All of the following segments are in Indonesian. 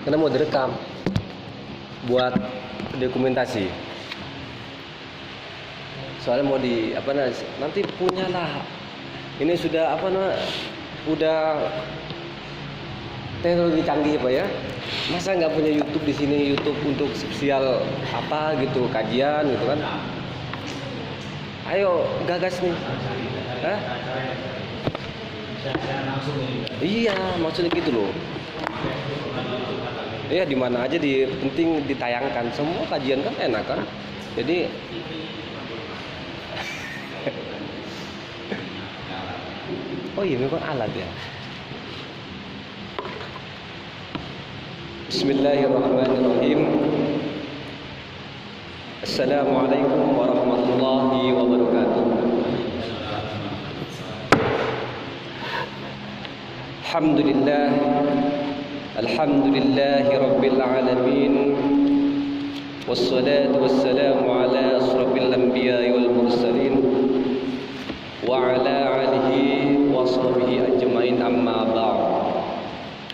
karena mau direkam buat dokumentasi. Soalnya mau nanti punyalah. Ini sudah udah teknologi canggih Pak ya. Masa nggak punya YouTube di sini, YouTube untuk spesial gitu, kajian gitu kan? Ayo gagas nih. Hah? Iya, maksudnya gitu loh. Iya, di mana aja penting ditayangkan. Semua kajian kan enak kan? Jadi oh iya, memang alat ya. Bismillahirrahmanirrahim. Assalamualaikum warahmatullahi wabarakatuh. Alhamdulillahi rabbil alamin. Wassalatu wassalamu ala asrafil anbiya'i wal mursalin wa ala alihi wa sahbihi ajmain, amma ba'd.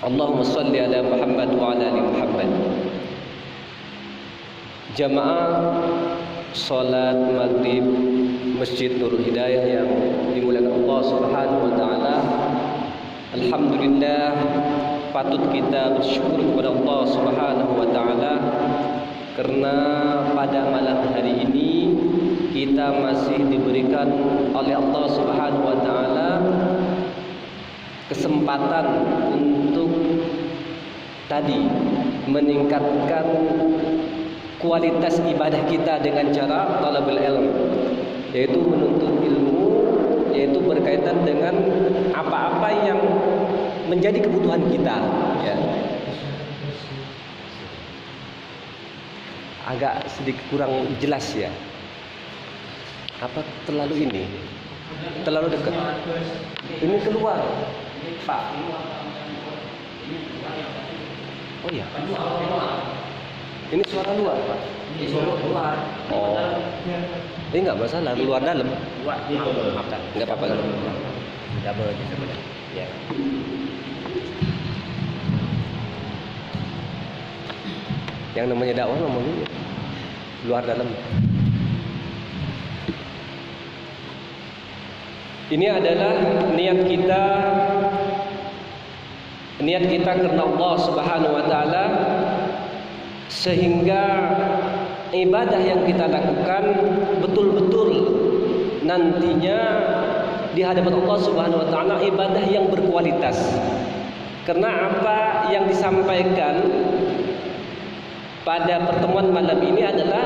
Allahumma salli ala Muhammad wa ala ali Muhammad. Jamaah salat maghrib Masjid Nurul Hidayah yang dimuliakan Allah Subhanahu wa taala. Alhamdulillah, patut kita bersyukur kepada Allah Subhanahu wa taala karena pada malam hari ini kita masih diberikan oleh Allah Subhanahu wa taala kesempatan untuk meningkatkan kualitas ibadah kita dengan cara talabul ilm, yaitu menuntut ilmu, yaitu berkaitan dengan apa-apa yang menjadi kebutuhan kita ya. Agak sedikit kurang jelas ya. Apa terlalu dekat? Ini keluar Pak. Oh iya, ini suara luar Pak. Ini suara luar. Oh, ini nggak masalah, luar dalam. Maafkan, Nggak apa-apa. double aja sebenarnya. Ya. Yang namanya dakwah ngomongin luar dalam. Ini adalah niat kita karena Allah Subhanahu wa taala, sehingga ibadah yang kita lakukan betul-betul nantinya di hadapan Allah Subhanahu wa taala ibadah yang berkualitas. Karena apa yang disampaikan pada pertemuan malam ini adalah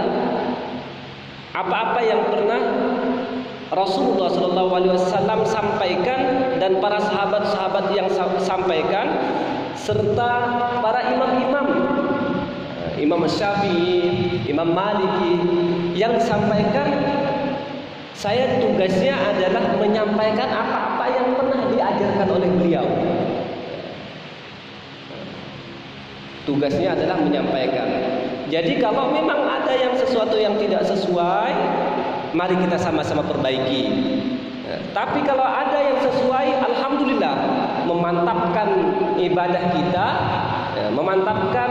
apa-apa yang pernah Rasulullah SAW sampaikan dan para sahabat-sahabat yang sampaikan, serta para imam-imam, Imam Syafi'i, Imam Maliki yang disampaikan. Saya tugasnya adalah menyampaikan apa-apa yang pernah diajarkan oleh beliau. Tugasnya adalah menyampaikan. Jadi kalau memang ada yang sesuatu yang tidak sesuai, mari kita sama-sama perbaiki. Tapi kalau ada yang sesuai, alhamdulillah, memantapkan ibadah kita, memantapkan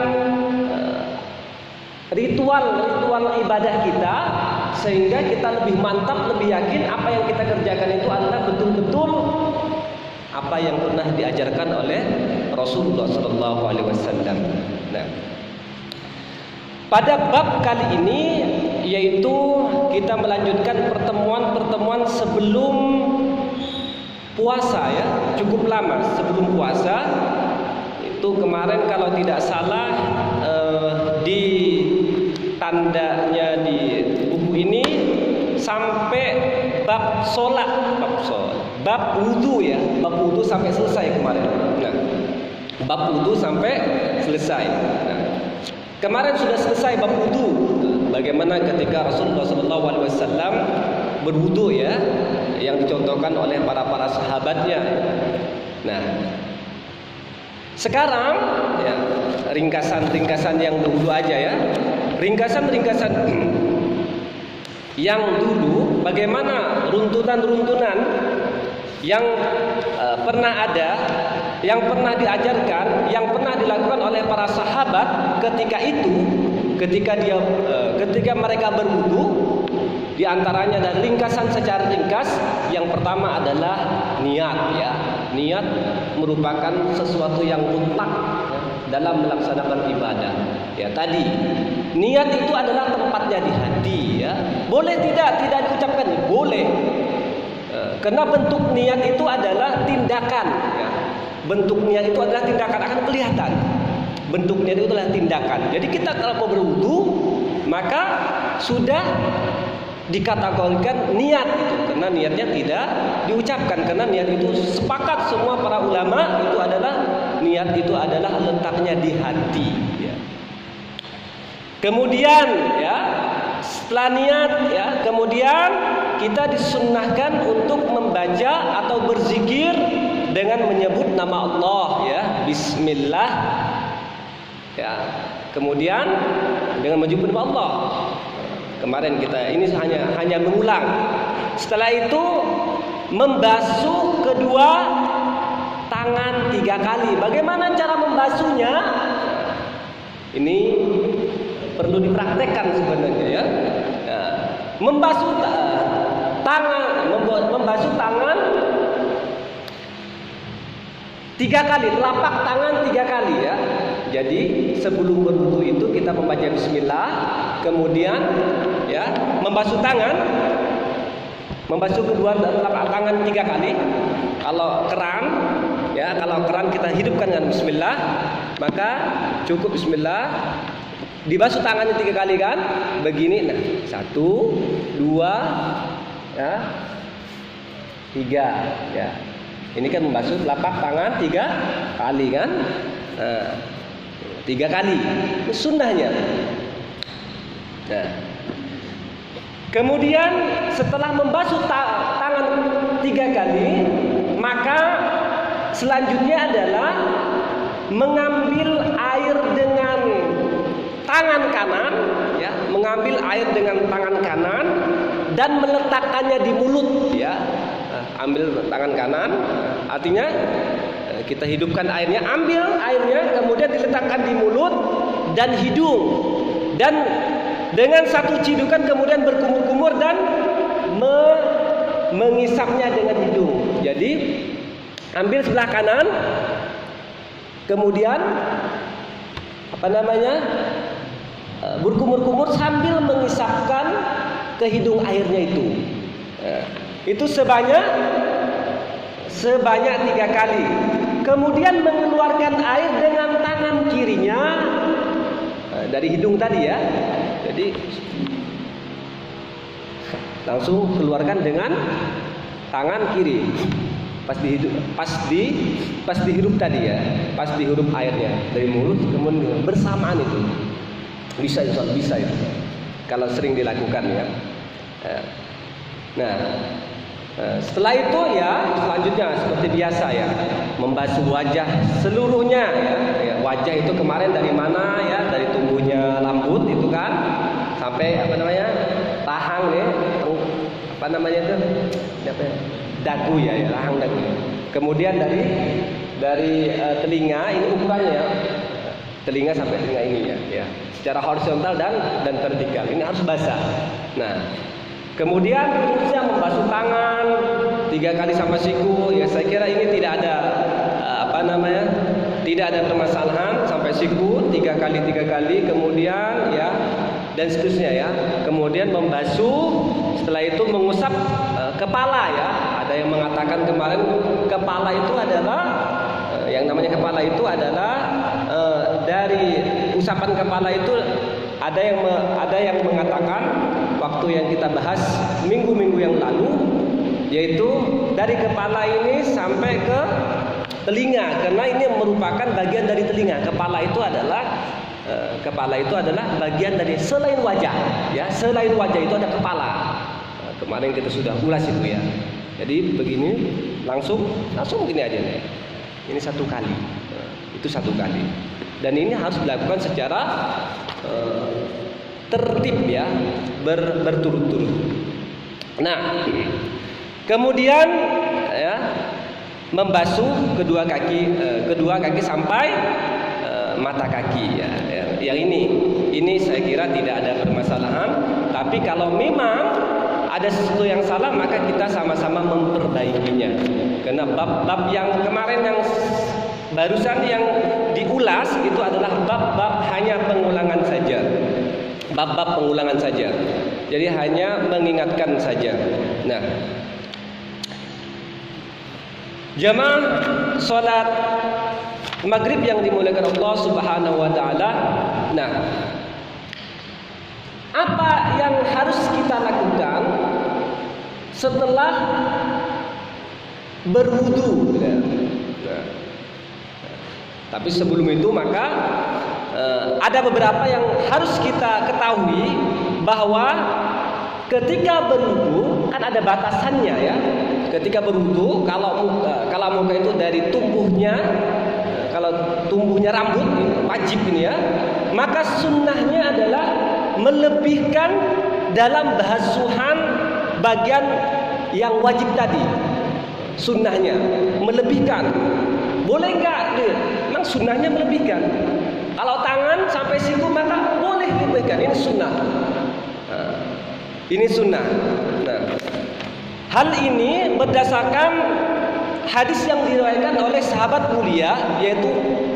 ritual ibadah kita, sehingga kita lebih mantap, lebih yakin apa yang kita kerjakan itu adalah betul-betul apa yang pernah diajarkan oleh Rasulullah SAW. Nah, pada bab kali ini, yaitu kita melanjutkan pertemuan sebelum puasa ya, cukup lama sebelum puasa. Itu kemarin kalau tidak salah di tandanya di buku ini sampai bab sholat, bab wudu ya, bab wudu sampai selesai kemarin. Nah, bab wudu sampai selesai. Nah, kemarin sudah selesai bab wudu. Bagaimana ketika Rasulullah SAW berwudu ya, yang dicontohkan oleh para sahabatnya. Nah, sekarang ya, ringkasan yang dulu aja ya. Ringkasan yang dulu, bagaimana runtunan yang pernah ada yang pernah diajarkan, yang pernah dilakukan oleh para sahabat ketika mereka berwudu, di antaranya dan ringkasan secara ringkas, yang pertama adalah niat ya. Niat merupakan sesuatu yang mutlak ya, dalam melaksanakan ibadah. Ya tadi, niat itu adalah tempatnya di hati ya. Boleh tidak diucapkan? Boleh. Karena bentuk niat itu adalah tindakan ya. Bentuk niat itu adalah tindakan, akan kelihatan. Bentuk niat itu adalah tindakan. Jadi kita kalau mau berwudu, maka sudah dikategorikan niat itu, karena niatnya tidak diucapkan, karena niat itu sepakat semua para ulama itu adalah niat itu adalah letaknya di hati ya. Kemudian ya, setelah niat ya, kemudian kita disunnahkan untuk membaca atau berzikir dengan menyebut nama Allah ya, bismillah ya. Kemudian dengan menyebut nama Allah. Kemarin kita ini hanya mengulang. Setelah itu membasuh kedua tangan 3 kali. Bagaimana cara membasuhnya? Ini perlu dipraktekkan sebenarnya ya. Nah, membasuh tangan 3 kali, telapak tangan 3 kali ya. Jadi sebelum berwudu itu kita membaca bismillah, kemudian ya membasuh kedua telapak tangan 3 kali. Kalau keran kita hidupkan dengan bismillah, maka cukup bismillah, dibasuh tangannya 3 kali kan, begini. Nah 1, 2 ya, 3 ya. Ini kan membasuh telapak tangan 3 kali kan. Nah, 3 kali itu sunnahnya. Nah, kemudian setelah membasuh tangan 3 kali, maka selanjutnya adalah mengambil air dengan tangan kanan ya, mengambil air dengan tangan kanan dan meletakkannya di mulut ya. Ambil tangan kanan, artinya kita hidupkan airnya, ambil airnya, kemudian diletakkan di mulut dan hidung, dan dengan satu cidukan kemudian berkumur-kumur dan mengisapnya dengan hidung. Jadi ambil sebelah kanan, kemudian berkumur-kumur sambil mengisapkan ke hidung airnya itu. Itu sebanyak 3 kali. Kemudian mengeluarkan air dengan tangan kirinya dari hidung tadi ya. Jadi langsung keluarkan dengan tangan kiri. Pas dihirup tadi ya. Pas dihirup airnya dari mulut, kemudian bersamaan itu. Bisa itu. Kalau sering dilakukan ya. Nah, setelah itu ya selanjutnya seperti biasa ya, membasuh wajah seluruhnya ya. Wajah itu kemarin dari mana ya, dari tumbuhnya rambut itu kan sampai rahang ya, dagu ya, rahang dagu. Kemudian dari telinga, ini ukurannya ya, telinga sampai telinga ini ya, secara horizontal dan vertikal, ini harus basah. Nah, kemudian berikutnya membasuh tangan 3 kali sama siku ya. Saya kira ini tidak ada tidak ada permasalahan sampai siku 3 kali, kemudian ya dan seterusnya ya. Kemudian membasuh, setelah itu mengusap kepala ya. Ada yang mengatakan kemarin kepala itu adalah yang namanya kepala itu adalah dari usapan kepala itu ada yang mengatakan waktu yang kita bahas minggu-minggu yang lalu, yaitu dari kepala ini sampai ke telinga, karena ini merupakan bagian dari telinga. Kepala itu adalah bagian dari selain wajah ya, selain wajah itu ada kepala. Kemarin kita sudah ulas itu ya. Jadi begini langsung begini aja nih. Ini 1 kali, itu 1 kali, dan ini harus dilakukan secara tertib ya, berturut-turut. Nah, kemudian ya membasuh kedua kaki sampai mata kaki ya. Yang ini saya kira tidak ada permasalahan. Tapi kalau memang ada sesuatu yang salah, maka kita sama-sama memperbaikinya. Karena bab-bab yang kemarin yang barusan yang diulas itu adalah bab-bab hanya pengulangan saja. Bab-bab pengulangan saja. Jadi hanya mengingatkan saja. Nah, jamaah salat maghrib yang dimuliakan Allah Subhanahu wa taala. Nah, apa yang harus kita lakukan setelah berwudu? Nah, tapi sebelum itu maka ada beberapa yang harus kita ketahui, bahwa ketika berwudu kan ada batasannya ya. Ketika berwudu, kalau muka itu dari tumbuhnya, kalau tumbuhnya rambut wajib ini ya, maka sunnahnya adalah melebihkan dalam basuhan bagian yang wajib tadi. Sunnahnya melebihkan. Boleh enggak? Memang sunnahnya melebihkan. Kalau tangan sampai situ maka boleh dilebihkan. Ini sunnah. Ini sunnah. Nah, hal ini berdasarkan hadis yang diriwayatkan oleh sahabat mulia, yaitu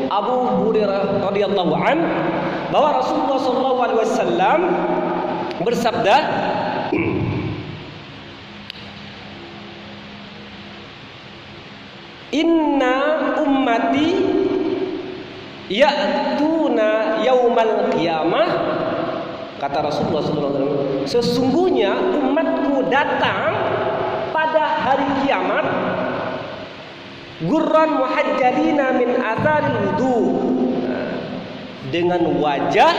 Abu Hurairah radhiyallahu an, bahwa Rasulullah SAW bersabda, "Inna ummati ya'tuna yaumal qiyamah." Kata Rasulullah SAW, sesungguhnya umatku datang pada hari kiamat gurran muhajjalina min atharil wudu, dengan wajah,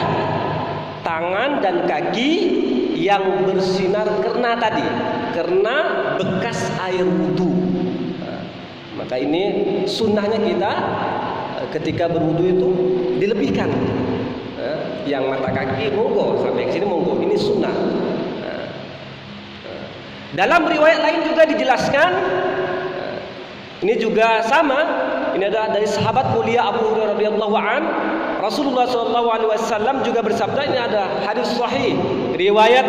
tangan dan kaki yang bersinar karena bekas air wudu. Maka ini sunnahnya kita ketika berwudu itu dilebihkan. Yang mata kaki monggo, sampai ke sini monggo, ini sunnah. Dalam riwayat lain juga dijelaskan, ini juga sama, ini adalah dari sahabat mulia Abu Hurairah radhiyallahu an, Rasulullah SAW juga bersabda, ini ada hadis sahih riwayat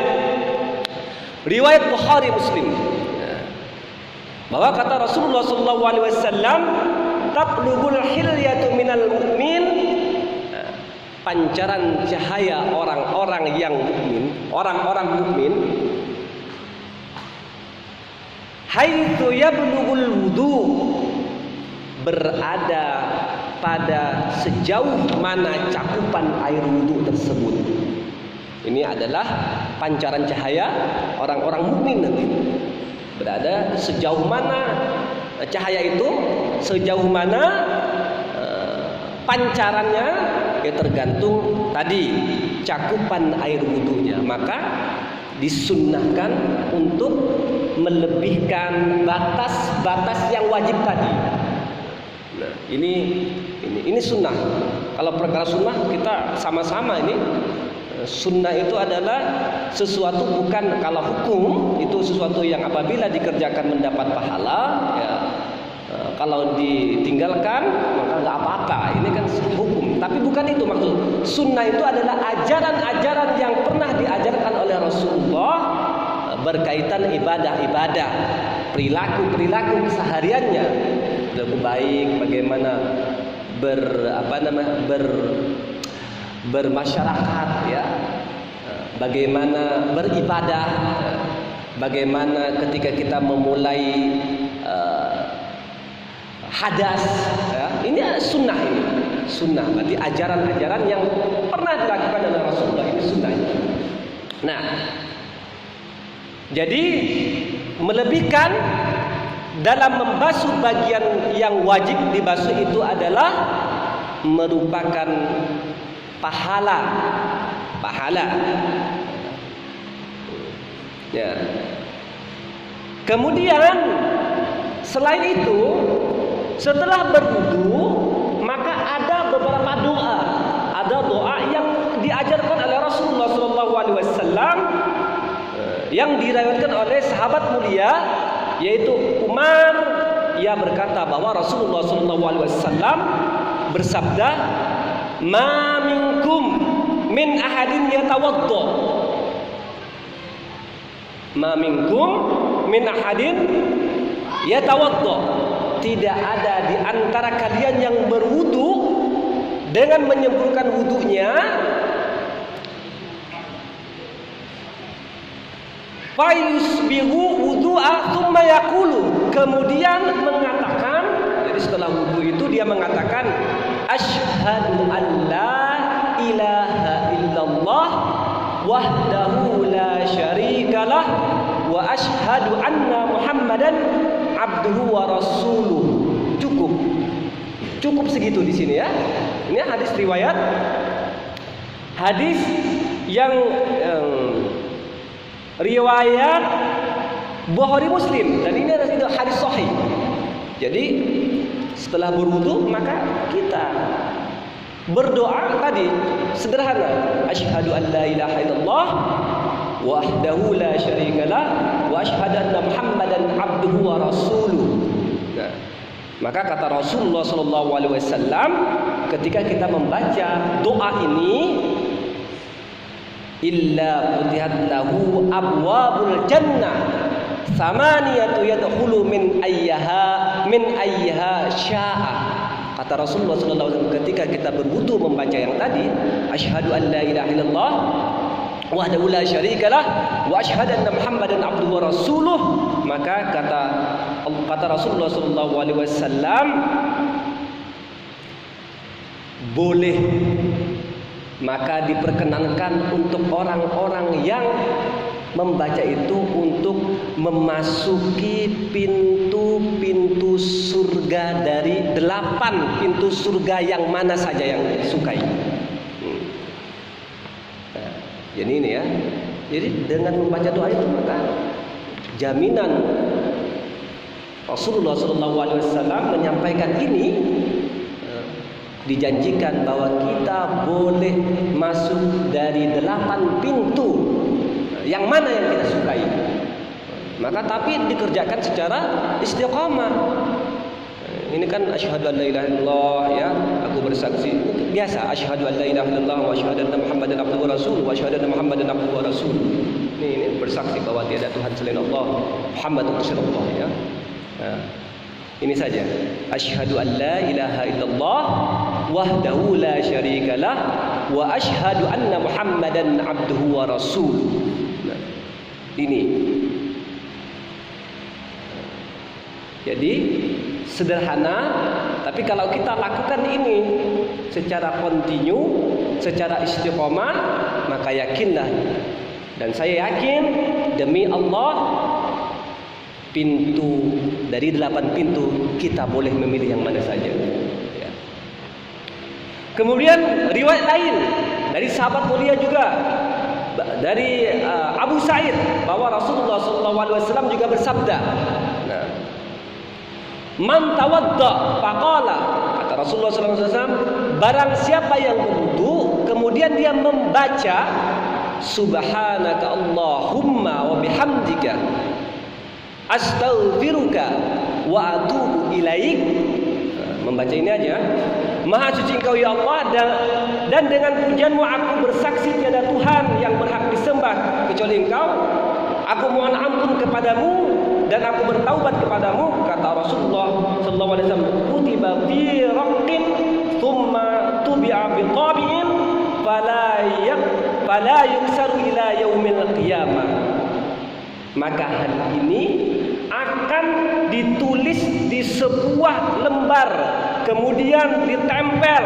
Bukhari Muslim, bahwa kata Rasulullah SAW, "Tatlubul hilyatu minal mu'min," pancaran cahaya orang-orang yang mukmin, orang-orang mukmin, haitsu yablughul wudu, berada pada sejauh mana cakupan air wudu tersebut. Ini adalah pancaran cahaya orang-orang mukmin nanti. Berada sejauh mana cahaya itu, sejauh mana pancarannya, ya tergantung tadi cakupan air wudunya. Maka disunnahkan untuk melebihkan batas-batas yang wajib tadi. Nah, ini sunnah. Kalau perkara sunnah kita sama-sama ini. Sunnah itu adalah sesuatu, bukan kalau hukum itu sesuatu yang apabila dikerjakan mendapat pahala ya. Kalau ditinggalkan maka nggak apa-apa. Ini kan hukum. Tapi bukan itu maksud. Sunnah itu adalah ajaran-ajaran yang pernah diajarkan oleh Rasulullah berkaitan ibadah-ibadah, perilaku kesehariannya, lebih baik bagaimana bermasyarakat ya, bagaimana beribadah, bagaimana ketika kita memulai hadas ya. Ini sunnah, ini sunnah, berarti ajaran-ajaran yang pernah dilakukan oleh Rasulullah, ini sunnahnya. Nah, jadi melebihkan dalam membasuh bagian yang wajib dibasuh itu adalah merupakan pahala. Ya. Kemudian selain itu, setelah berwudu maka ada beberapa doa. Ada doa yang diajarkan oleh Rasulullah SAW yang diriwayatkan oleh sahabat mulia, yaitu Umar ia berkata bahwa Rasulullah SAW bersabda, "Ma minkum min ahadin yatawaddo." Ma minkum min ahadin yatawaddo. Tidak ada di antara kalian yang berwudu dengan menyempurnakan wudunya fayusbihu wudu'a thumma yaqulu, kemudian mengatakan, jadi setelah wudu itu dia mengatakan asyhadu an la ilaha illallah wahdahu la syarikalah wa asyhadu anna muhammadan abduhu wa rasuluh. Cukup segitu di sini ya. Ini hadis riwayat, hadis yang riwayat Bukhari Muslim, dan ini adalah hadis sahih. Jadi setelah berwudu maka kita berdoa tadi sederhana, asyhadu an la ilaha illallah wahdahu la syarikalah wa asyhadu anna muhammadan abduhu wa rasuluh. Nah, maka kata Rasulullah SAW, ketika kita membaca doa ini, illa futihat lahu abwabul jannah samaniyatu yadkhulu min ayyaha sya'a. Kata Rasulullah SAW, ketika kita berwudu membaca yang tadi, asyhadu an la ilaha illallah wahdahu la syarikalah wa asyhadu anna muhammadan abduhu wa rasuluh, maka kata Rasulullah SAW, boleh, maka diperkenankan untuk orang-orang yang membaca itu untuk memasuki pintu-pintu surga dari 8 pintu surga yang mana saja yang disukai. Nah, jadi ini ya. Jadi dengan membaca doa itu maka jaminan Rasulullah SAW menyampaikan ini, dijanjikan bahwa kita boleh masuk dari 8 pintu yang mana yang kita sukai. Maka tapi dikerjakan secara istiqamah. Ini kan asyhadu an la ilaha illallah ya, aku bersaksi biasa asyhadu an la ilaha illallah wa asyhadu anna muhammadan abduhu wa rasuluh wa asyhadu anna muhammadan abduhu wa rasuluh. Ini bersaksi bahwa tiada Tuhan selain Allah, Muhammad Rasulullah ya. Nah, ini saja. Asyhadu an la ilaha illallah wahdahu la syarikalah wa asyhadu anna muhammadan abduhu wa rasuluh. Nah, ini. Jadi sederhana, tapi kalau kita lakukan ini secara kontinu, secara istiqomah, maka yakinlah, dan saya yakin demi Allah, pintu dari 8 pintu kita boleh memilih yang mana saja ya. Kemudian riwayat lain dari sahabat mulia juga, dari Abu Sa'id, bahwa Rasulullah SAW juga bersabda, nah, man tawadda faqala, kata Rasulullah SAW, barang siapa yang berwudu kemudian dia membaca subhanaka Allahumma wa bihamdika astaghfiruka wa atubu ilaik, membaca ini aja, maha suci engkau ya Allah, dan dengan pujianmu aku bersaksi tiada Tuhan yang berhak disembah kecuali engkau, aku mohon ampun kepadamu dan aku bertaubat kepadamu, kata Rasulullah SAW, kutiba fi raqqin thumma tubi'a bi tabi'in fala yuksaru ila yaumil qiyamah. Maka hari ini akan ditulis di sebuah lembar, kemudian ditempel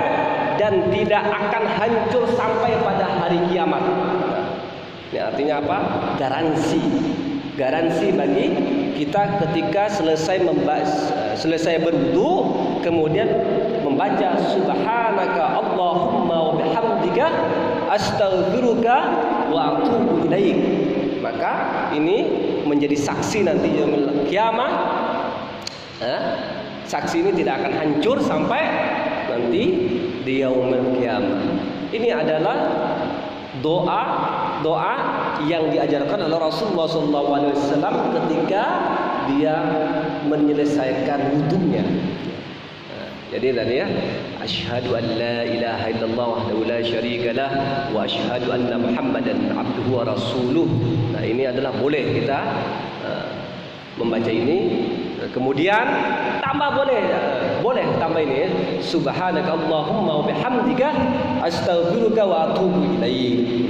dan tidak akan hancur sampai pada hari kiamat. Ini artinya apa? Garansi bagi kita ketika selesai berwudu kemudian membaca subhanaka Allahumma wa bihamdika astaghfiruka wa atubu ilaik. Maka ini menjadi saksi nanti yaumul kiamah. Saksi ini tidak akan hancur sampai nanti di yaumul kiamah. Ini adalah doa yang diajarkan oleh Rasulullah SAW ketika dia menyelesaikan wudunya. Jadi tadi ya, asyhadu an la ilaha illallah wahdahu la syarikalah wa asyhadu anna Muhammadan abduhu wa rasuluh. Nah, ini adalah boleh kita membaca ini. Kemudian tambah boleh tambah ini, subhanaka allahumma wa bihamdika astaghfiruka wa atubu ilaik.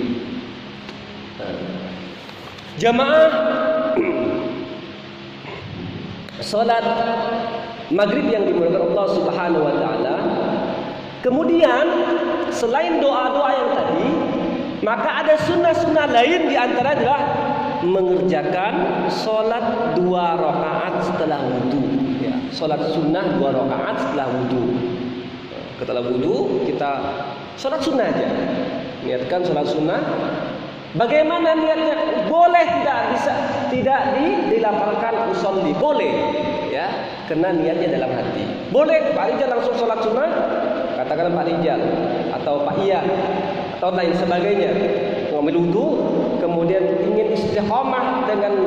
Jamaah salat maghrib yang dimuliakan Allah Subhanahu wa taala. Kemudian selain doa-doa yang tadi, maka ada sunnah-sunnah lain, di antara adalah mengerjakan solat 2 rakaat setelah wudu. Ya, solat sunnah 2 rakaat setelah wudu. Setelah wudu kita solat sunnah aja. Niatkan solat sunnah. Bagaimana niatnya? Boleh tidak dilafalkan usolli, boleh ya, karena niatnya dalam hati. Boleh Pak Rijal langsung sholat sunnah, katakan Pak Rijal atau Pak Iya atau lain sebagainya, mengambil wudu, kemudian ingin istiqamah dengan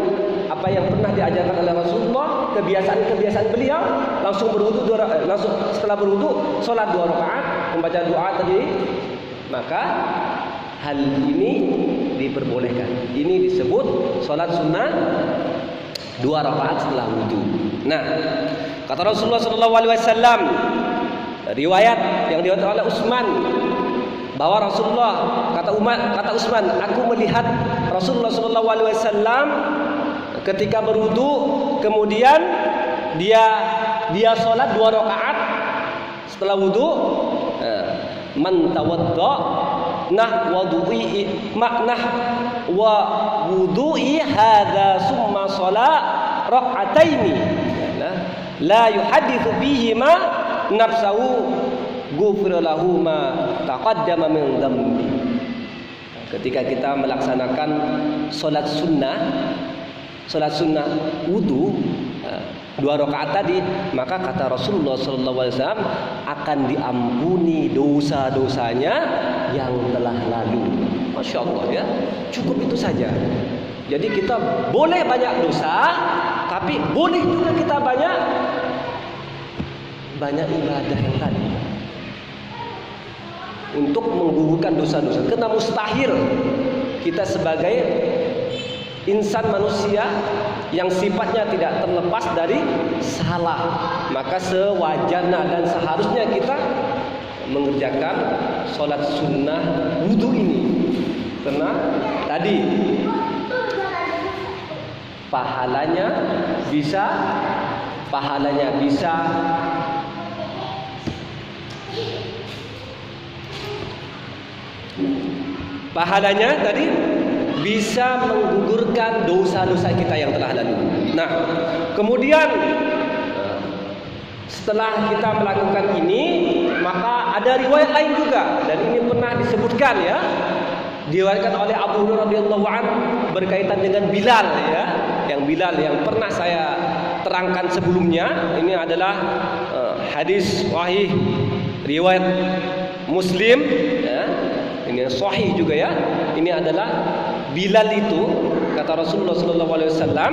apa yang pernah diajarkan oleh Rasulullah, kebiasaan beliau, langsung setelah berwudu sholat 2 rakaat, membaca doa tadi, maka hal ini diperbolehkan. Ini disebut sholat sunnah 2 rakaat setelah wudu. Nah, kata Rasulullah SAW, riwayat yang diriwayatkan oleh Utsman, bahwa Rasulullah kata Utsman, aku melihat Rasulullah SAW ketika berwudu, kemudian dia sholat 2 rakaat setelah wudu. Man tawadda wa wudu'i hadza summa shalat rak'ataini la yuhadditsu fihi ma nafsuhu ghufira lahu ma taqaddama min dhanbi. Ketika kita melaksanakan salat sunnah wudu 2 rakaat tadi, maka kata Rasulullah SAW akan diampuni dosa-dosanya yang telah lalu. Masya Allah ya, cukup itu saja. Jadi kita boleh banyak dosa, tapi boleh juga kita banyak ibadah yang tadi untuk menggugurkan dosa-dosa. Karena mustahil kita sebagai insan manusia yang sifatnya tidak terlepas dari salah, maka sewajarnya dan seharusnya kita mengerjakan sholat sunnah wudu ini, karena tadi pahalanya tadi bisa menggugurkan dosa-dosa kita yang telah lalu. Nah, kemudian setelah kita melakukan ini, maka ada riwayat lain juga, dan ini pernah disebutkan ya, diriwayatkan oleh Abu Hurairah radhiyallahu anhu berkaitan dengan Bilal ya, yang pernah saya terangkan sebelumnya. Ini adalah hadis sahih riwayat Muslim ya. Ini sahih juga ya. Ini adalah Bilal itu, kata Rasulullah SAW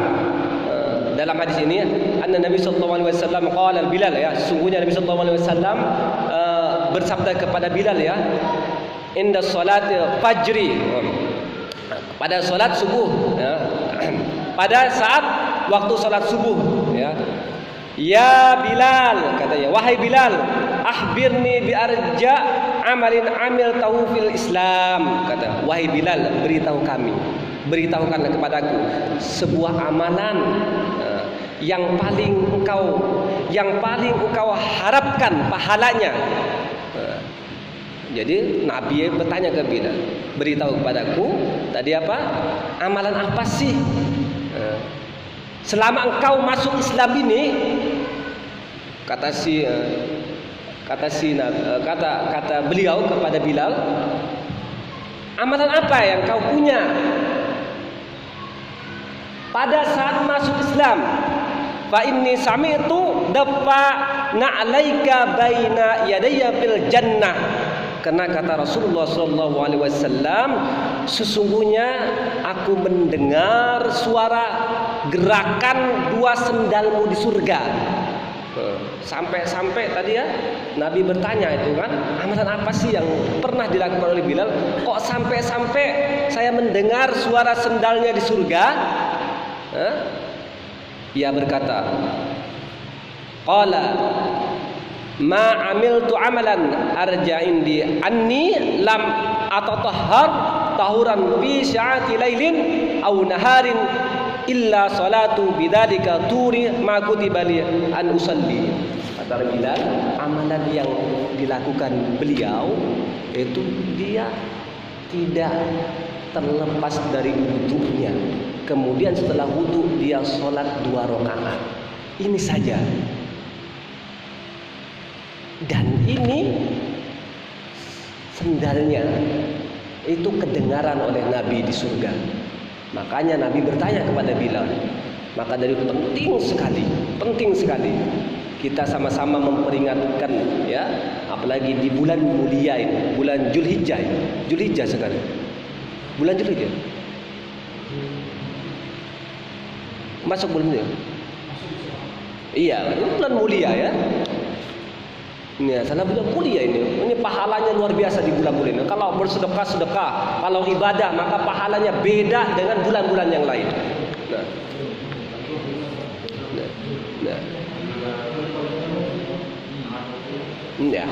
dalam hadis ini, anna Nabi SAW qala Bilal ya, sesungguhnya Nabi SAW bersabda kepada Bilal ya, inda salat fajri, pada salat subuh ya, pada saat waktu salat subuh ya, ya Bilal, katanya, wahai Bilal, akhbirni bi arja amalin amil tahu fil Islam, kata, wahai Bilal, beritahukanlah kepadaku sebuah amalan yang paling engkau harapkan pahalanya. Jadi Nabi bertanya ke Bilal, beritahu kepadaku tadi apa, amalan apa sih selama engkau masuk Islam ini, kata beliau kepada Bilal, amalan apa yang kau punya pada saat masuk Islam? Fa inni sami'tu dafa na'alaika baina yadayya fil jannah. Karena kata Rasulullah SAW, sesungguhnya aku mendengar suara gerakan dua sendalmu di surga. Sampai tadi ya Nabi bertanya itu kan, amalan apa sih yang pernah dilakukan oleh Bilal? Kok sampai saya mendengar suara sendalnya di surga? Ia berkata, qala ma amiltu amalan arja indi anni lam atatahhar tahuran fi sya'ati lailin aw naharin illa salatu bidzalika turi ma kutiba li an usalli. Kata Bilal, amalan yang dilakukan beliau itu dia tidak terlepas dari wudunya. Kemudian setelah wudu dia sholat 2 rakaat. Ini saja. Dan ini sendalnya itu kedengaran oleh Nabi di surga. Makanya Nabi bertanya kepada Bilal. Maka dari penting sekali kita sama-sama memperingatkan ya, apalagi di bulan mulia ini, bulan Zulhijjah sekarang. Bulan Zulhijjah. Masuk bulan ini. Iya, ini bulan mulia ya. Ini salah bulan mulia ini. Ini pahalanya luar biasa di bulan-bulan ini. Kalau bersedekah, kalau ibadah maka pahalanya beda dengan bulan-bulan yang lain. Ya.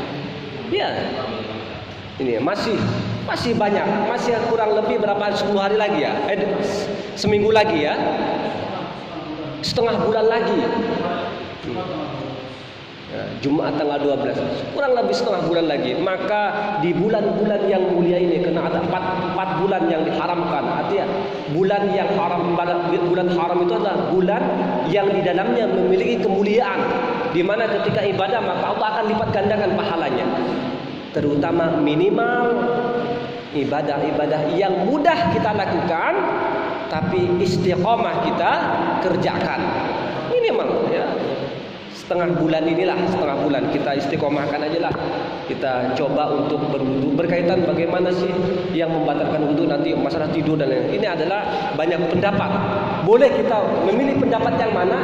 Ini masih banyak, masih kurang lebih berapa 10 hari lagi ya? Seminggu lagi ya? Setengah bulan lagi. Jumat tanggal 12, kurang lebih setengah bulan lagi. Maka di bulan-bulan yang mulia ini, karena ada 4 bulan yang diharamkan. Artinya bulan yang haram, bulan haram itu adalah bulan yang di dalamnya memiliki kemuliaan, di mana ketika ibadah maka Allah akan lipat gandakan pahalanya. Terutama minimal ibadah-ibadah yang mudah kita lakukan tapi istiqomah kita kerjakan. Minimal ya. Setengah bulan kita istiqomahkan aja lah. Kita coba untuk berwudu. Berkaitan bagaimana sih yang membatalkan wudu nanti masalah tidur dan lain-lain. Ini adalah banyak pendapat. Boleh kita memilih pendapat yang mana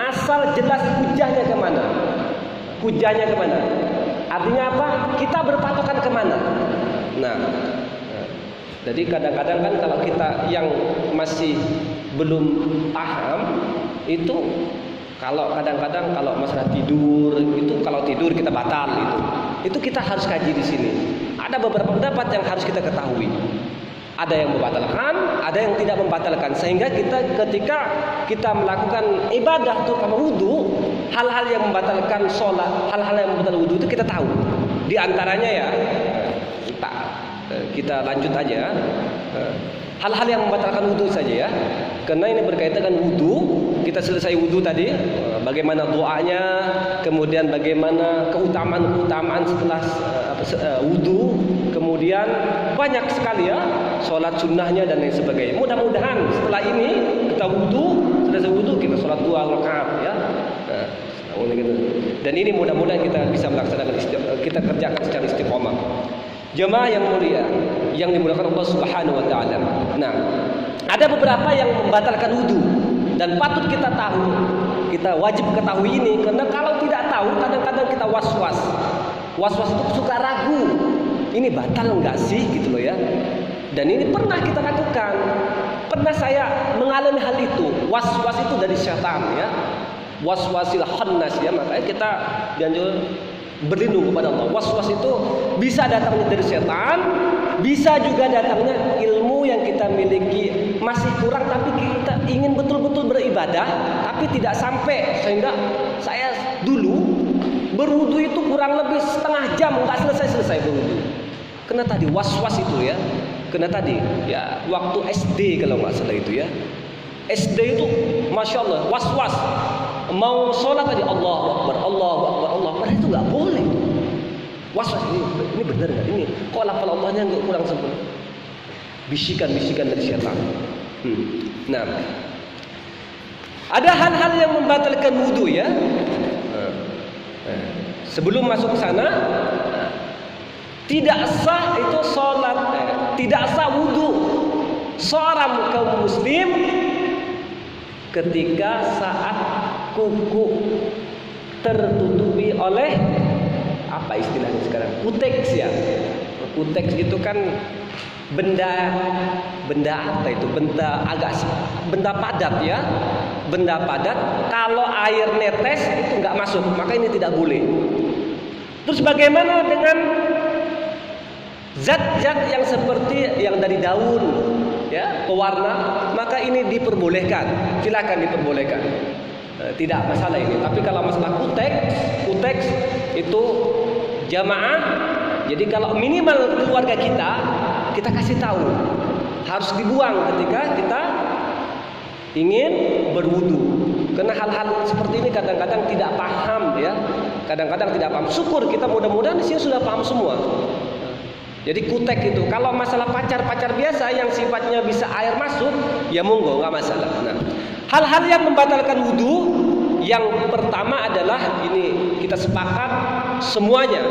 asal jelas hujahnya kemana. Artinya apa? Kita berpatokan kemana. Nah, jadi kadang-kadang kan kalau kita yang masih belum paham itu, kalau kadang-kadang kalau masalah tidur itu, kalau tidur kita batal itu kita harus kaji di sini. Ada beberapa pendapat yang harus kita ketahui. Ada yang membatalkan, ada yang tidak membatalkan. Sehingga kita ketika kita melakukan ibadah terutama wudu, hal-hal yang membatalkan sholat, hal-hal yang membatalkan wudu itu kita tahu. Di antaranya ya, kita lanjut aja. Hal-hal yang membatalkan wudu saja ya. Karena ini berkaitan dengan wudu. Kita selesai wudu tadi, bagaimana doanya, kemudian bagaimana keutamaan setelah wudu, kemudian banyak sekali ya, sholat sunnahnya dan lain sebagainya. Mudah-mudahan setelah ini kita selesai wudu kita sholat 2 rakaat ya. Dan ini mudah-mudahan kita bisa melaksanakan kita kerjakan secara istiqomah. Jemaah yang mulia, yang dimuliakan Allah Subhanahu wa taala. Nah, ada beberapa yang membatalkan wudu dan patut kita tahu. Kita wajib ketahui ini karena kalau tidak tahu kadang-kadang kita was-was. Was-was itu suka ragu. Ini batal enggak sih gitu loh ya. Dan ini pernah kita lakukan. Pernah saya mengalami hal itu. Was-was itu dari syaitan ya. Was-wasil khannas ya, makanya kita dianjurkan berlindung kepada Allah. Was-was itu bisa datangnya dari setan, bisa juga datangnya ilmu yang kita miliki masih kurang, tapi kita ingin betul-betul beribadah tapi tidak sampai. Sehingga saya dulu berwudu itu kurang lebih setengah jam nggak selesai berwudu. Kena tadi was-was itu ya. Kena tadi ya waktu SD kalau nggak salah itu ya. SD itu masya Allah was-was. Mau sholat aja Allahu Akbar, Allahu Akbar, Allahu Akbar, itu nggak boleh. Was-was ini benar nggak? Ini kok lafal Allahnya nggak kurang sempurna? Bisikan-bisikan dari syaitan. Nah, ada hal-hal yang membatalkan wudu ya. Sebelum masuk ke sana, tidak sah itu sholat, tidak sah wudu seorang kaum muslim ketika saat kuku tertutupi oleh apa istilahnya sekarang? Kuteks ya. Kuteks itu kan benda apa itu? Benda padat ya. Benda padat. Kalau air netes itu nggak masuk, maka ini tidak boleh. Terus bagaimana dengan zat-zat yang seperti yang dari daun, ya, pewarna, maka ini diperbolehkan, silakan diperbolehkan, tidak masalah ini. Tapi kalau masalah kuteks itu jamaah. Jadi kalau minimal keluarga kita kasih tahu harus dibuang ketika kita ingin berwudu. Karena hal-hal seperti ini kadang-kadang tidak paham ya, kadang-kadang tidak paham. Syukur kita mudah-mudahan di sini sudah paham semua. Jadi kutek itu, kalau masalah pacar biasa yang sifatnya bisa air masuk, ya monggo, nggak masalah. Nah, hal-hal yang membatalkan wudu, yang pertama adalah ini kita sepakat semuanya,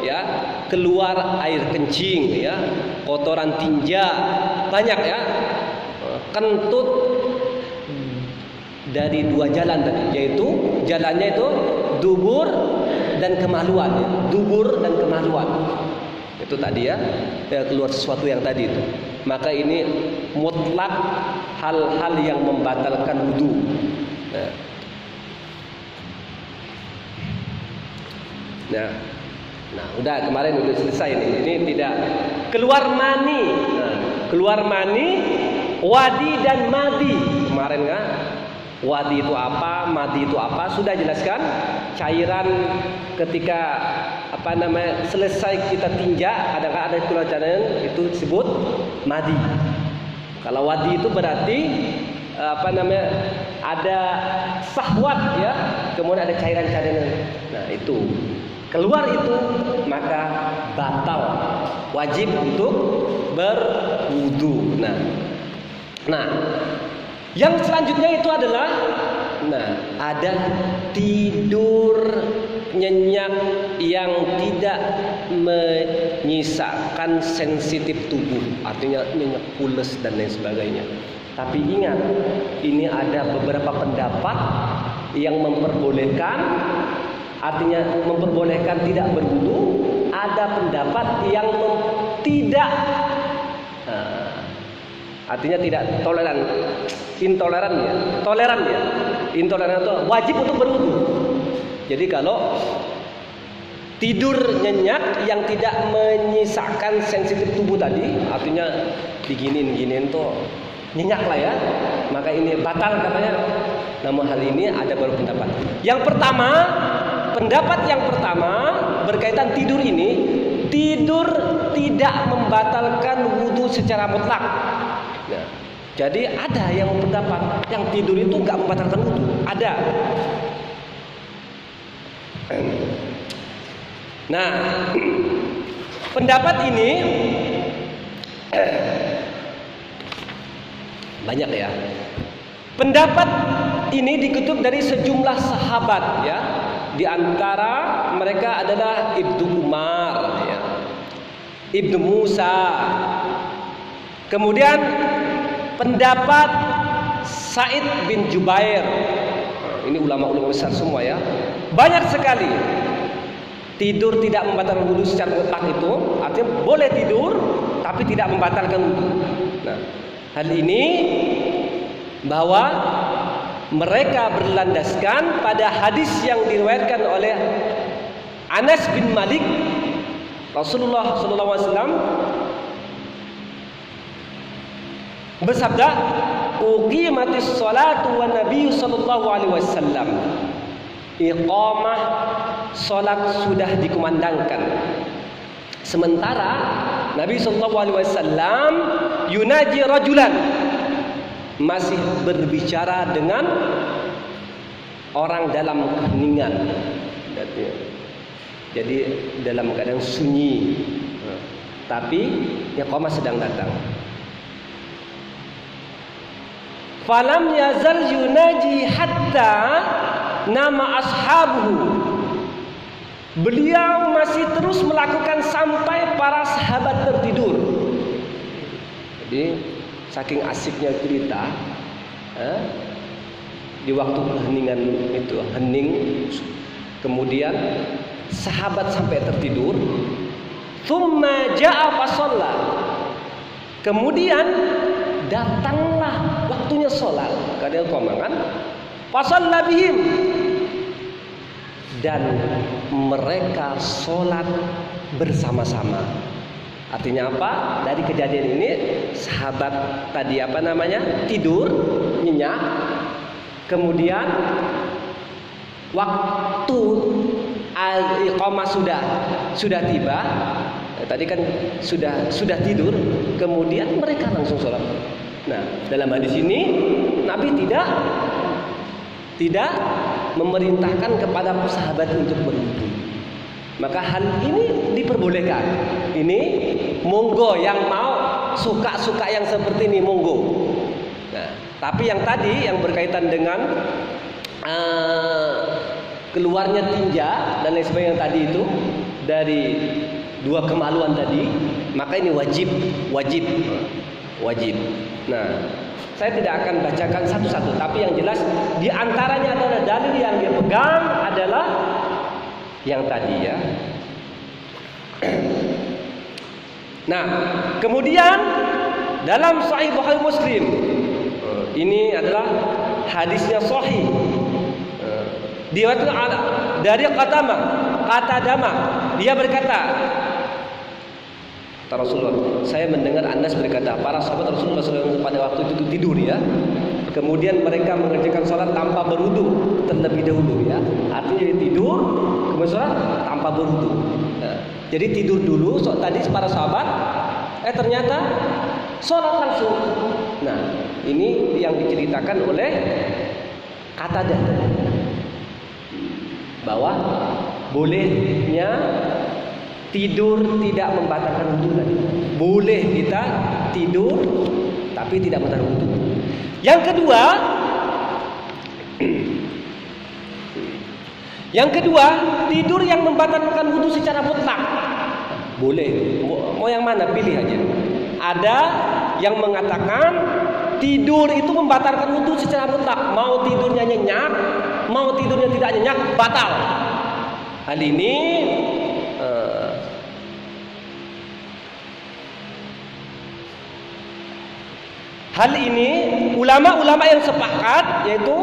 ya, keluar air kencing, ya, kotoran tinja, banyak ya, kentut dari dua jalan tadi, yaitu jalannya itu dubur dan kemaluan, ya. Dubur dan kemaluan. Itu tadi ya, keluar sesuatu yang tadi itu. Maka ini mutlak hal-hal yang membatalkan wudu. Nah, udah kemarin udah selesai nih. Ini tidak keluar mani. Nah, keluar mani, wadi dan madi. Kemarin kan, wadi itu apa, madi itu apa, sudah jelaskan. Cairan ketika selesai kita tinja, kadang-kadang ada keluar cairan itu disebut madi. Kalau wadi itu berarti ada sahwat ya, kemudian ada cairan-cairan. Nah, itu keluar itu maka batal, wajib untuk berwudu. Nah, yang selanjutnya itu adalah ada tidur nyenyak yang tidak menyisakan sensitif tubuh, artinya nyenyak pules dan lain sebagainya. Tapi ingat, ini ada beberapa pendapat yang memperbolehkan, artinya memperbolehkan tidak berwudu. Ada pendapat yang tidak, artinya tidak intoleran itu wajib untuk berwudu. Jadi kalau tidur nyenyak yang tidak menyisakan sensitif tubuh tadi, artinya diginin tuh nyenyak lah ya, maka ini batal katanya. Namun hal ini ada beberapa pendapat. Pendapat yang pertama berkaitan tidur ini, tidur tidak membatalkan wudu secara mutlak. Nah, jadi ada yang berpendapat yang tidur itu nggak membatalkan wudu, ada. Nah, pendapat ini banyak ya. Pendapat ini dikutip dari sejumlah sahabat ya. Di antara mereka adalah Ibnu Umar ya, Ibnu Musa. Kemudian pendapat Sa'id bin Jubair. Ini ulama-ulama besar semua ya. Banyak sekali. Tidur tidak membatalkan wudu secara mutlak itu, artinya boleh tidur tapi tidak membatalkan wudu. Nah, hal ini bahwa mereka berlandaskan pada hadis yang diriwayatkan oleh Anas bin Malik, Rasulullah SAW bersabda, "Uqimatis sholatu wa Nabi sallallahu alaihi wasallam." Iqamah salat sudah dikumandangkan. Sementara Nabi sallallahu alaihi wasallam yunaji rajulan, masih berbicara dengan orang dalam keheningan. Jadi dalam keadaan sunyi. Tapi iqamah sedang datang. Falam yazal yunaji hatta nama ashabuhu. Beliau masih terus melakukan sampai para sahabat tertidur. Jadi saking asiknya cerita, di waktu keheningan itu, hening. Kemudian sahabat sampai tertidur. Tsumma ja'a fasalla. Kemudian datanglah waktunya sholat. Kadang komangan fasalla bihim, dan mereka sholat bersama-sama. Artinya apa? Dari kejadian ini sahabat tadi tidur nyenyak. Kemudian waktu iqamah sudah tiba. Tadi kan sudah tidur, kemudian mereka langsung sholat. Nah, dalam hadis ini Nabi tidak memerintahkan kepada sahabat untuk berwudu. Maka hal ini diperbolehkan. Ini monggo, yang mau suka yang seperti ini monggo. Nah, tapi yang tadi yang berkaitan dengan keluarnya tinja dan lain sebagainya tadi itu dari dua kemaluan tadi, maka ini wajib. Nah, saya tidak akan bacakan satu-satu, tapi yang jelas di antaranya adalah dalil yang dia pegang adalah yang tadi ya. Nah, kemudian dalam Sahih Bukhari Muslim, ini adalah hadisnya sahih. Diriwayatkan dari Qatadamah, dia berkata, Rasulullah, saya mendengar Anas berkata, para sahabat Rasulullah SAW pada waktu itu tidur ya. Kemudian mereka mengerjakan sholat tanpa berwudu terlebih dahulu ya. Artinya dia tidur, kemudian sholat tanpa berwudu. Nah, jadi tidur dulu tadi para sahabat, ternyata sholat langsung. Nah, ini yang diceritakan oleh Qatadah, bahwa bolehnya tidur tidak membatalkan wudu tadi. Boleh kita tidur tapi tidak membatalkan wudu. Yang kedua, tidur yang membatalkan wudu secara mutlak. Boleh. Mau yang mana? Pilih aja. Ada yang mengatakan tidur itu membatalkan wudu secara mutlak. Mau tidurnya nyenyak, mau tidurnya tidak nyenyak, batal. Hal ini ulama-ulama yang sepakat, yaitu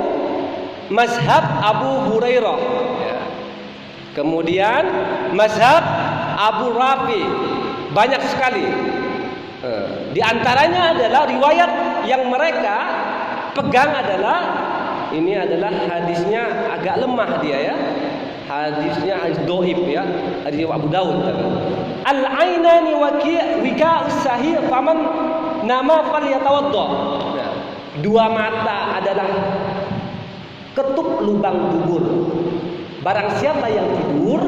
mazhab Abu Hurairah ya. Kemudian mazhab Abu Rafi, banyak sekali. Di antaranya adalah riwayat yang mereka pegang ini adalah hadisnya agak lemah dia ya. Hadisnya hadis dhaif ya, hadis Abu Daud. Al-ainani wika'us sahih faman nama falyatawadda. Nah, dua mata adalah ketuk lubang bubur. Barang siapa yang tidur,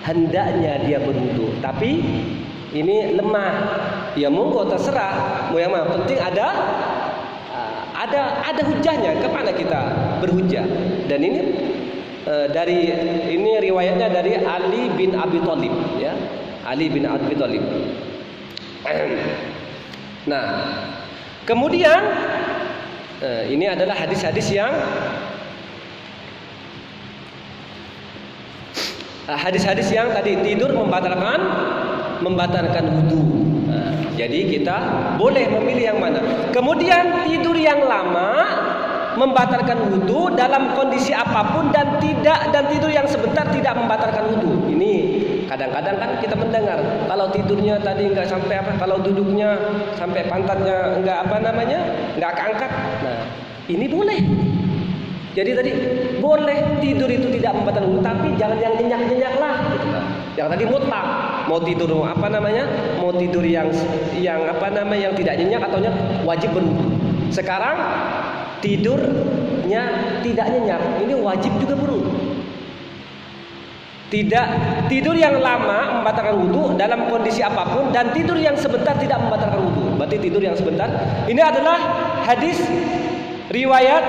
hendaknya dia berwudu. Tapi ini lemah. Ya monggo terserah. Mau yang mana? Penting ada hujahnya. Kemana kita berhujah? Dan ini riwayatnya dari Ali bin Abi Thalib ya. Ali bin Abi Thalib. Nah, kemudian ini adalah hadis-hadis yang tadi tidur membatalkan wudu. Nah, jadi kita boleh memilih yang mana. Kemudian tidur yang lama membatalkan wudu dalam kondisi apapun dan tidur yang sebentar tidak membatalkan wudu. Ini kadang-kadang kan kita mendengar kalau tidurnya tadi enggak sampai kalau duduknya sampai pantatnya enggak keangkat. Nah, ini boleh. Jadi tadi boleh tidur itu tidak membatalkan wudu, tapi jangan yang nyenyak-nyenyak lah gitu lah. Yang tadi mutlak, mau tidur mau tidur yang tidak nyenyak atau wajib berwudu. Sekarang tidurnya tidak nyenyak, ini wajib juga berwudu. Tidur yang lama membatalkan wudu dalam kondisi apapun, dan tidur yang sebentar tidak membatalkan wudu. Berarti tidur yang sebentar. Ini adalah hadis riwayat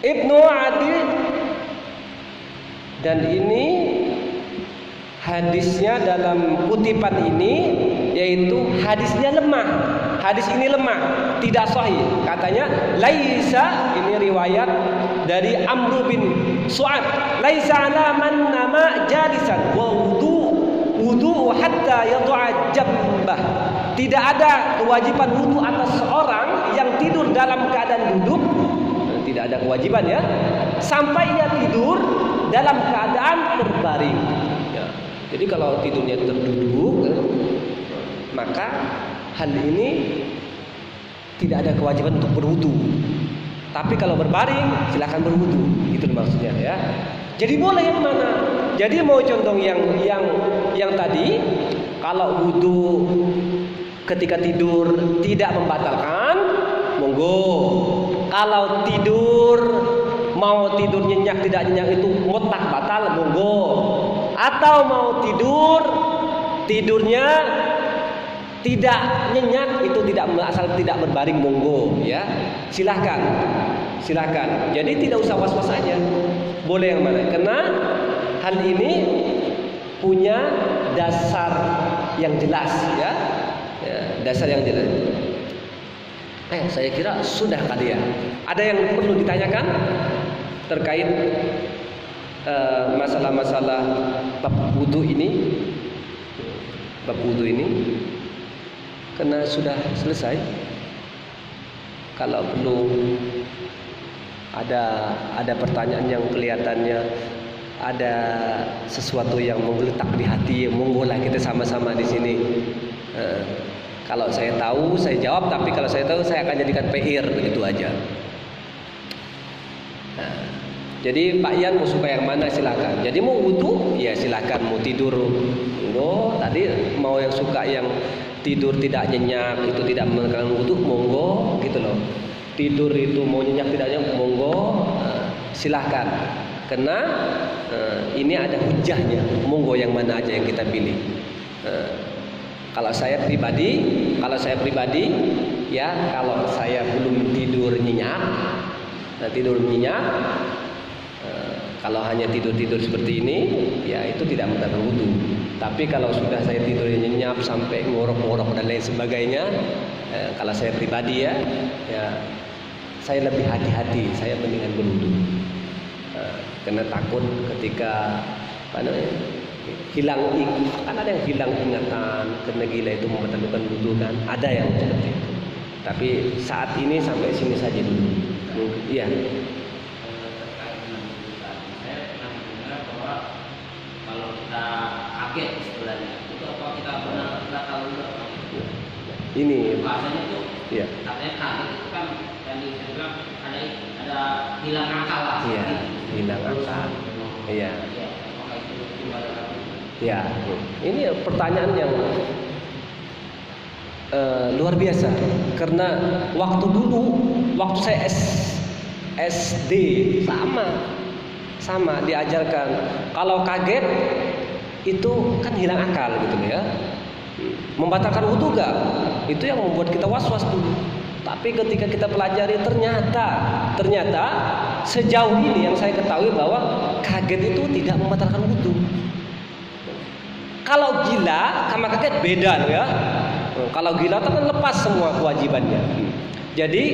Ibnu Adi, dan ini hadisnya dalam kutipan ini yaitu hadisnya lemah. hadis ini lemah, tidak sahih. Katanya laisa, ini riwayat dari Amr bin Su'ad, laisa ala man nama jalisan wa wudu hatta yad'a jambah. Tidak ada kewajiban wudu atas seorang yang tidur dalam keadaan duduk. Tidak ada kewajiban ya, sampai ia tidur dalam keadaan terbaring ya. Jadi kalau tidurnya terduduk, maka hal ini tidak ada kewajiban untuk berwudu. Tapi kalau berbaring silakan berwudu, itu maksudnya ya. Jadi boleh yang mana? Jadi mau contoh yang tadi, kalau wudu ketika tidur tidak membatalkan, monggo. Kalau tidur mau tidur nyenyak tidak nyenyak itu mutlak batal, monggo. Atau mau tidurnya tidak nyenyak, itu tidak asal tidak berbaring, monggo ya. Silahkan. Jadi tidak usah was-was aja. Boleh yang mana? Karena hal ini punya dasar yang jelas ya. Dasar yang jelas. Saya kira sudah kali ya. Ada yang perlu ditanyakan terkait masalah-masalah bab wudu ini? Bab wudu ini karena sudah selesai. Kalau perlu ada pertanyaan yang kelihatannya ada sesuatu yang menggeletak di hati, monggolah kita sama-sama di sini. Kalau saya tahu saya jawab, tapi kalau saya tahu saya akan jadikan PR, begitu aja. Jadi Pak Ian mau suka yang mana silakan. Jadi mau wudu ya silakan, mau tidur monggo. Tadi mau yang suka yang tidur tidak nyenyak itu tidak mengenal wudu, monggo gitu loh. Tidur itu mau nyenyak tidak nyenyak, monggo, silakan. Karena ini ada hujahnya, monggo yang mana aja yang kita pilih. Kalau saya pribadi ya, kalau saya belum tidur nyenyak, kalau hanya tidur seperti ini, ya itu tidak membatalkan wudu. Tapi kalau sudah saya tidur nyenyak sampai ngorok-ngorok dan lain sebagainya, kalau saya pribadi ya saya lebih hati-hati, saya mendingan berwudu. Karena takut ketika hilang, kan ada yang hilang ingatan karena gila itu membatalkan wudu kan, ada yang seperti itu. Tapi saat ini sampai sini saja dulu. Iya. Terkait dengan keputusan, saya pernah mendengar bahwa kalau kita kaget istilahnya, itu apa kita benar tahu atau Ini bahasanya itu, iya. katanya kaget itu kan yang dibilang ada hilang akal lah. Iya, hilang akal. Iya. Apakah itu gimana? Ya, ini pertanyaan yang luar biasa. Karena waktu saya SD sama diajarkan kalau kaget itu kan hilang akal gitu ya. Membatalkan wudu enggak? Itu yang membuat kita was-was dulu. Tapi ketika kita pelajari ternyata sejauh ini yang saya ketahui bahwa kaget itu tidak membatalkan wudu. Kalau gila sama kaget beda loh ya. Kalau gila itu kan lepas semua kewajibannya. Jadi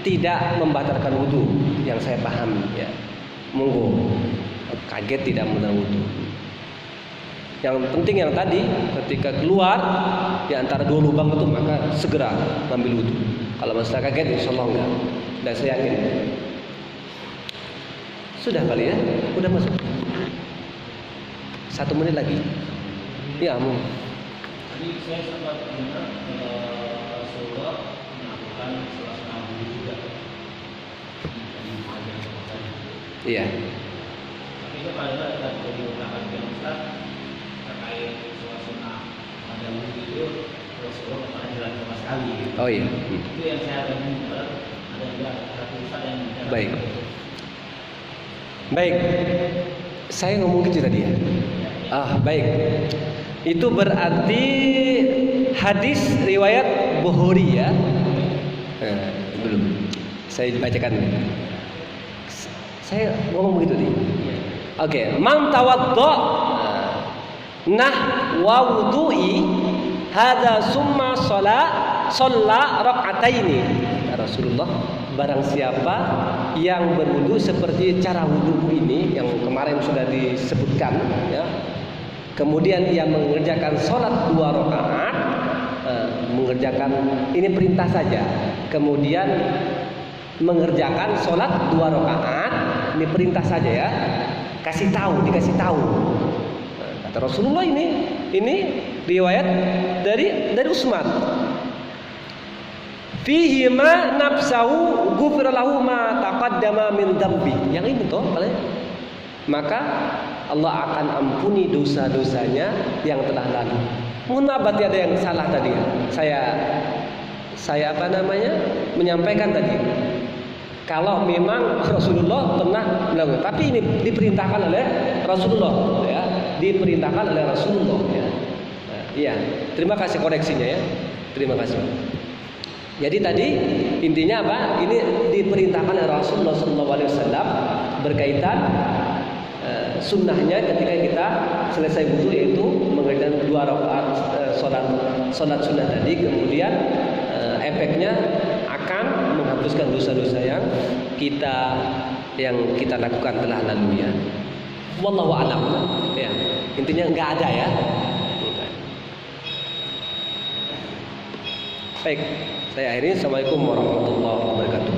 tidak membatalkan wudu yang saya pahami ya. Monggo. Kaget tidak membatalkan wudu. Yang penting yang tadi ketika keluar di antara dua lubang itu maka segera ambil wudu. Kalau masalah kaget insyaallah enggak. Dan saya yakin sudah kali ya, udah masuk 1 menit lagi. Ya, Tadi saya sempat dengar Rasulullah melakukan sholat nabi juga di bagian sholat. iya. Tapi itu pada saat jadi ungkapan Ustaz terkait sholat sunnah pada wudhu itu Rasulullah tidak pernah jelas sama sekali. Oh iya. Itu yang saya dengar, ada juga satu Ustaz yang Baik. Saya ngomong gitu tadi ya. Baik. Itu berarti hadis riwayat Bukhari ya. Belum. Saya bacakan. Saya ngomong begitu nih. Oke, man tawaddo wa wudu'i hadza summa shalah shalla rak'ataini. Rasulullah, barang siapa yang berwudu seperti cara wuduku ini yang kemarin sudah disebutkan ya. Kemudian ia mengerjakan sholat 2 rakaat, mengerjakan ini perintah saja. Kemudian mengerjakan sholat 2 rakaat, ini perintah saja ya. Dikasih tahu. Kata Rasulullah ini riwayat dari Utsman. Fihi ma nafsahu ghufira lahu ma taqaddama min dzambi. Yang ini toh, maka Allah akan ampuni dosa-dosanya yang telah lalu. Mohon maaf berarti ada yang salah tadi. Saya menyampaikan tadi. Kalau memang Rasulullah pernah melakukan, tapi ini diperintahkan oleh Rasulullah ya, diperintahkan oleh Rasulullah ya. Iya, terima kasih koreksinya ya. Terima kasih. Jadi tadi intinya apa? Ini diperintahkan oleh Rasulullah SAW berkaitan sunnahnya ketika kita selesai wudu, yaitu mengerjakan 2 rakaat sholat sunnah tadi. Kemudian efeknya akan menghapuskan dosa-dosa yang kita lakukan telah lalu ya. Wallahu a'lam ya. Intinya enggak ada ya. Baik, saya akhiri. Assalamualaikum warahmatullahi wabarakatuh.